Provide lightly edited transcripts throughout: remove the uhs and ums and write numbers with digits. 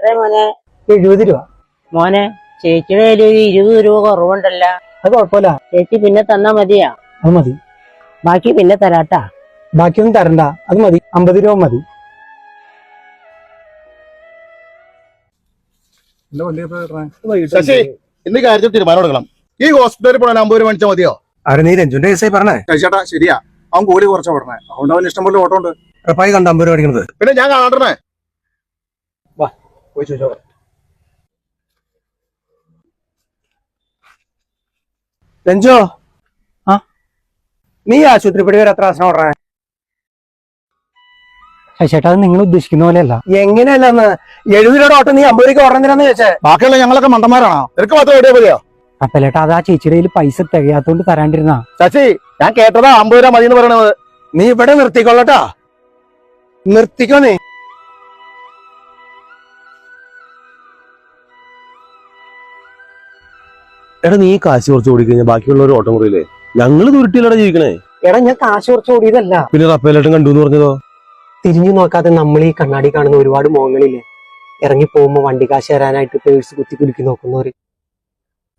എത്ര മോനെ? 70 രൂപ. മോനെ, ചേച്ചിയുടെ കയ്യിൽ ഒരു 20 രൂപ കുറവുണ്ടല്ല. അത് കുഴപ്പമില്ല, ചേച്ചി പിന്നെ തന്നാ മതിയാ? അത് മതി. ബാക്കി പിന്നെ തരാട്ടാ. ബാക്കിയൊന്നും തരണ്ട, അത് മതി. 50 രൂപ മതി. ശശി, ഇന്ന് കാര്യത്തിൽ തീരുമാനം എടുക്കണം. ഈ ഹോസ്പിറ്റലിൽ പോകാൻ 50 രൂപ മേടിച്ചാൽ മതിയോ? അവരെ നീ രഞ്ജുന്റെ കേസായി പറഞ്ഞേ. ചേട്ടാ ശരിയാ, അവൻ കൂലി കുറച്ചാ പറഞ്ഞേ. അതുകൊണ്ട് അവൻ ഇഷ്ടം പോലെ ഓട്ടം ഉണ്ട്. ഉറപ്പായി കണ്ട 50 രൂപ അടിക്കണത്. പിന്നെ ഞാൻ കാണാണ്ടേ. വാ പോയി ചോദിച്ചോ. രഞ്ജോ, ആ നീ ആശുപത്രിപ്പടി വരെ എത്ര ആസനം ഓടണേ? ചേട്ടാ, അത് നിങ്ങൾ ഉദ്ദേശിക്കുന്ന പോലെയല്ല. എങ്ങനെയല്ലെന്ന് 70 രൂപയുടെ ഓട്ടം നീ 50 രൂപ ഓടണെന്തിനാന്ന് ചോദിച്ചേ? ബാക്കിയുള്ള ഞങ്ങളൊക്കെ മണ്ടന്മാരാണോ? നിനക്ക് മാത്രം എവിടെയാ മതിയോ? അപ്പലേട്ടാ, അത് ആ ചേച്ചിയുടെ കയ്യിൽ പൈസ തികയാത്തോണ്ട് തരാണ്ടിരുന്നാ. ശശി, ഞാൻ കേട്ടതാ 50 രൂപ മതി എന്ന് പറയണത്. നീ ഇവിടെ നിർത്തിക്കൊള്ളട്ടാ, നിർത്തിക്കോ നീ. എടാ, നീ കാശ് കുറച്ച് ഓടിക്കഴിഞ്ഞാൽ ബാക്കിയുള്ളവർ ഓട്ടം കുറയില്ലേ? ഞങ്ങള് ദുരുട്ടിയിലൂടെ ജീവിക്കണേ. എടാ, ഞാൻ കാശ് കുറച്ച് ഓടിയതല്ല. പിന്നെ റപ്പേലേട്ടൻ കണ്ടു എന്ന് പറഞ്ഞതോ? തിരിഞ്ഞു നോക്കാതെ നമ്മൾ ഈ കണ്ണാടി കാണുന്ന ഒരുപാട് മുഖങ്ങളില്ലേ, ഇറങ്ങി പോകുമ്പോ വണ്ടി കാശ് തരാനായിട്ട് പേഴ്സ് കുത്തി കുലുക്കി നോക്കുന്നവര്.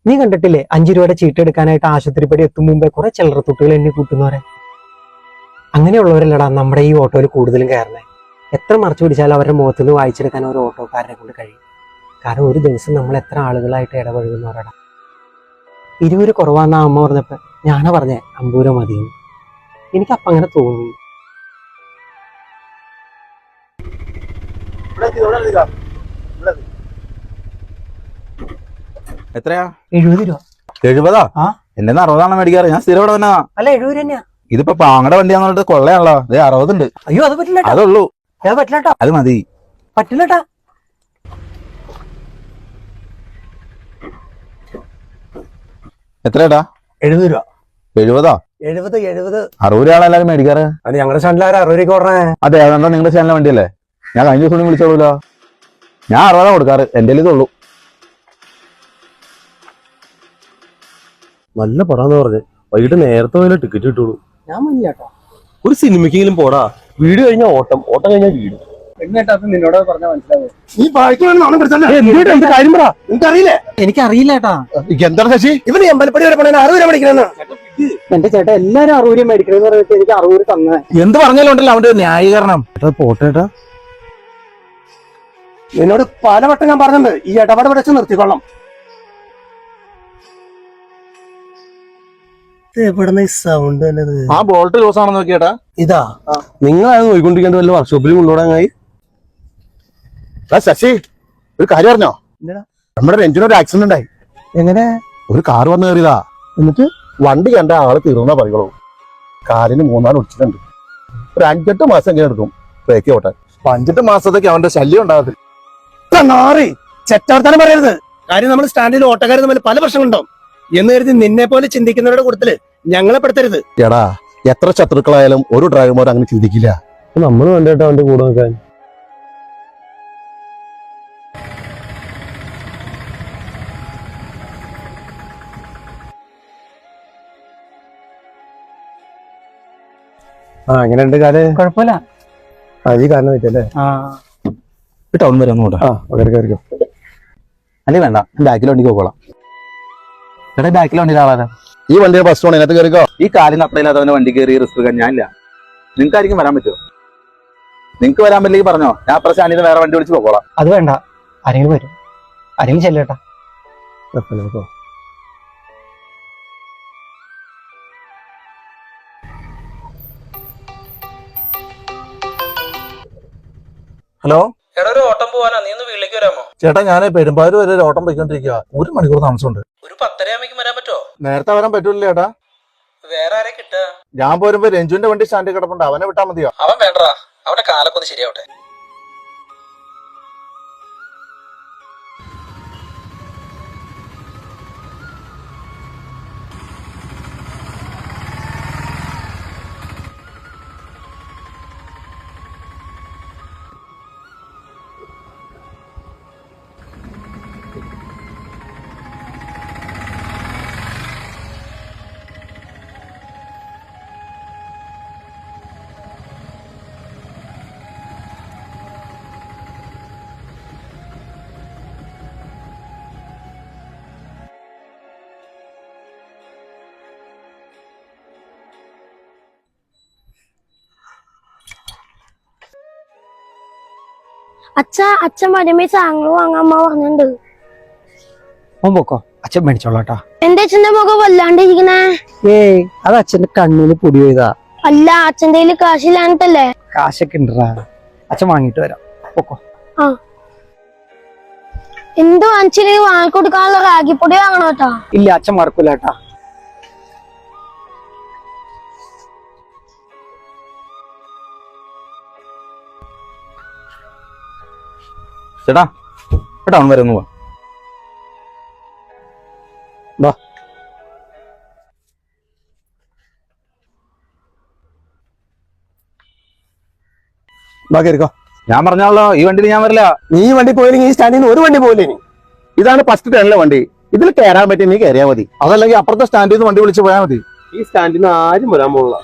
നീ കണ്ടിട്ടില്ലേ 5 രൂപയുടെ ചീട്ട് എടുക്കാനായിട്ട് ആശുപത്രിപ്പടി എത്തും മുമ്പേ കുറെ ചില്ലറത്തുട്ടുകൾ എണ്ണി കൂട്ടുന്നവരെ? അങ്ങനെയുള്ളവരല്ലടാ നമ്മുടെ ഈ ഓട്ടോയിൽ കൂടുതലും കയറണേ. എത്ര മറച്ചു പിടിച്ചാലും അവരുടെ മുഖത്ത് നിന്ന് വായിച്ചെടുക്കാൻ ഒരു ഓട്ടോക്കാരനെ കൊണ്ട് കഴിയും. കാരണം ഒരു ദിവസം നമ്മൾ എത്ര ആളുകളായിട്ട് ഇടപഴകുന്നവരടാ. 20 രൂപ കുറവാന്നാ അമ്മ പറഞ്ഞപ്പോ ഞാനാ പറഞ്ഞേ 50 രൂപ മതിയെന്ന്. എനിക്കപ്പം അങ്ങനെ തോന്നി. എത്രയാ? 70 രൂപ. 70? ആ, എന്റെ 60 മേടിക്കാറ്. ഞാൻ സ്ഥിരം ഇവിടെ തന്നെ. അല്ല 70 രൂപ തന്നെയാ. ഇതിപ്പോ പാങ്ങടെ വണ്ടിയാന്ന് പറഞ്ഞിട്ട് കൊള്ളയാണല്ലോ. 60 ഉണ്ട്. അയ്യോ, അത് പറ്റില്ല. അതുള്ളൂ. പറ്റില്ലട്ടാ, അത് മതി. പറ്റില്ലട്ടാ. എത്രയാടാ? 70 രൂപ. 70? 70 60 രൂപയാണ് എല്ലാരും മേടിക്കാറ്. അത് ഞങ്ങളുടെ സ്റ്റാൻഡിൽ 60 രൂപ ഓടണേ. അതെ, അതെന്താ നിങ്ങളുടെ ചാനലിലെ വണ്ടിയല്ലേ? ഞാൻ കഴിഞ്ഞ ദിവസം വിളിച്ചോളൂല്ലോ. ഞാൻ 60 കൊടുക്കാറ്. എന്റെ ഇതുള്ളൂ. നല്ല പടാന്ന് പറഞ്ഞ് വൈകിട്ട് നേരത്തെ പോയാലും ടിക്കറ്റ് കിട്ടുള്ളൂ. ഞാൻ മതിയാട്ടോ. ഒരു സിനിമയ്ക്കെങ്കിലും പോടാ. വീട് കഴിഞ്ഞാൽ ഓട്ടം, ഓട്ടം കഴിഞ്ഞാൽ വീട്. നിന്നോട് പറഞ്ഞാൽ മനസ്സിലാവും. നീ കാര്യം പറ, നിനക്കറിയില്ലേ? എനിക്കറിയില്ല ഏട്ടാ. എന്താണ് ശശി? ഇവന് അമ്പലപ്പടി വരെ പോണേ 60 രൂപ മേടിക്കണെന്ന്. എന്റെ ചേട്ടാ, എല്ലാരും 60 രൂപ മേടിക്കണെന്ന് പറഞ്ഞിട്ട് എനിക്ക് 60 രൂപ തന്നെ. എന്ത് പറഞ്ഞാലും ഉണ്ടല്ലോ അവന്റെ ഒരു ന്യായീകരണം. പോട്ടേട്ടാ, നിന്നോട് പലവട്ടം ഞാൻ പറഞ്ഞിട്ടുണ്ട്, ഈ ഇടപാട് വെച്ച് നിർത്തിക്കൊള്ളാം. എവിടെ സൗണ്ട് തന്നെ? ആ ബോൾട്ട് ലൂസ് ആണെന്ന് നോക്കിയേട്ടാ. ഇതാ നിങ്ങളത് നോയിക്കൊണ്ടിരിക്കേണ്ട വല്ല വർക്ക്ഷോപ്പിൽ കൊണ്ടുപോടാങ്ങായി. ശശി, ഒരു കാര്യം അറിഞ്ഞോ? നമ്മുടെ രഞ്ജുന് ഒരു ആക്സിഡന്റ് ഉണ്ടായി. എങ്ങനെ? ഒരു കാർ വന്ന് കയറിയതാ. എന്നിട്ട് വണ്ടി കണ്ട ആള് തീർന്നാ പറയുള്ളൂ. കാലിന് 3-4 ഒടിച്ചിട്ടുണ്ട്. ഒരു 5-8 മാസം എങ്ങനെ എടുക്കും ബ്രേക്ക് ഓട്ടാൻ? 5-8 മാസത്തേക്ക് അവന്റെ ശല്യം ഉണ്ടാകത്തില്ല. ചെറ്റവർത്താനം പറയരുത്. കാര്യം നമ്മൾ സ്റ്റാൻഡിൽ ഓട്ടക്കാർ തമ്മിൽ പല പ്രശ്നങ്ങളുണ്ടാവും എന്ന് കരുതി നിന്നെ പോലെ ചിന്തിക്കുന്നവരുടെ കൂട്ടത്തില് ഞങ്ങളെ പെടുത്തരുത്. എടാ, എത്ര ശത്രുക്കളായാലും ഒരു ഡ്രൈവർമാർ അങ്ങനെ ചിന്തിക്കില്ല. നമ്മൾ വേണ്ടേട്ടാ അവന്റെ കൂടെ നിൽക്കാൻ. എങ്ങനെയുണ്ട് കാല്? കുഴപ്പമില്ല. ഈ കാരണം പറ്റല്ലേ? ടൗൺ വരെ ഒന്നുകൂടെ. കയറിക്കോ. അല്ലേ വേണ്ട, ബാക്കിൽ വണ്ടിക്ക് പോകോളാം. ചേട്ടാ, ബാക്കിൽ വണ്ടിയിൽ ആളാരാ? ഈ വണ്ടിയുടെ ബസ് സ്റ്റോൺ അതിനകത്ത് കയറിക്കോ. ഈ കാലിന് അപ്പടയില്ലാത്തവന്റെ വണ്ടി കയറി റിസ്ക് എടുക്കാൻ ഞാനില്ല. നിങ്ങൾക്കായിരിക്കും വരാൻ പറ്റുമോ? നിങ്ങൾക്ക് വരാൻ പറ്റില്ലെങ്കിൽ പറഞ്ഞോ, ഞാൻ അപ്പുറം സ്റ്റാൻഡിൽ വേറെ വണ്ടി വിളിച്ച് പോകോളാം. അത് വേണ്ട, ആരെങ്കിലും വരും. ആരെങ്കിലും ചെല്ലേട്ടാ. ഹലോ എടാ, ഒരു ഓട്ടം പോവാനാ, നീ ഒന്ന് വീട്ടിലേക്ക് വരാമോ? ചേട്ടാ, ഞാൻ പെരുമ്പാവൂർ വരെ ഒരു ഓട്ടം പോയിക്കൊണ്ടിരിക്കുക. 1 മണിക്കൂർ താമസമുണ്ട്. ഒരു 10:30 വരാൻ പറ്റുമോ? നേരത്തെ വരാൻ പറ്റൂല ചേട്ടാ. വേറെ ആരെ കിട്ടുക? ഞാൻ പോരുമ്പോ രഞ്ജുവിന്റെ വണ്ടി സ്റ്റാൻഡിൽ കിടപ്പുണ്ട്. അവനെ വിട്ടാ മതിയോ? അവൻ വേണ്ടടാ, അവന്റെ കാലൊക്കെ ഒന്ന് ശരിയാവട്ടെ. അച്ഛൻ വരുമ്പോ സാധനങ്ങൾ വാങ്ങാൻ അമ്മ പറഞ്ഞിട്ടുണ്ട്. ഓൻ പൊക്കോ, അച്ഛൻ മേടിച്ചോളാട്ടാ. എന്റെ അച്ഛന്റെ മുഖം വല്ലാണ്ടിരിക്കണേ. ഏയ്, അത് അച്ഛന്റെ കണ്ണിന് പൊടി പോയതാ. അല്ല, അച്ഛന്റെ കയ്യില് കാശില്ലാന്നിട്ടല്ലേ? കാശൊക്കെ ഉണ്ടറാ, അച്ഛൻ വാങ്ങിട്ട് വരാം. പൊക്കോ. എന്ത് വാങ്ങിച്ചില്ലെങ്കിൽ വാങ്ങിക്കൊടുക്കാനുള്ള റാഗിപ്പൊടി വാങ്ങണോ കേട്ടാ? ഇല്ല, അച്ഛൻ മറക്കൂലേട്ടാ. ചേട്ടാ ടൗൺ വരെ ഒന്ന് പോവാ. ബാക്കിയിരിക്കോ. ഞാൻ പറഞ്ഞാലോ, ഈ വണ്ടിയിൽ ഞാൻ വരില്ല. നീ വണ്ടി പോയില്ലെങ്കിൽ ഈ സ്റ്റാൻഡിൽ നിന്ന് ഒരു വണ്ടി പോയില്ലേ? നീ ഇതാണ് ഫസ്റ്റ് ടേണിലെ വണ്ടി. ഇതിൽ കയറാൻ പറ്റി നീ കയറിയാൽ മതി. അതല്ലെങ്കിൽ അപ്പുറത്തെ സ്റ്റാൻഡിൽ നിന്ന് വണ്ടി വിളിച്ച് പോയാൽ മതി. ഈ സ്റ്റാൻഡിൽ നിന്ന് ആരും വരാൻ പോകില്ല.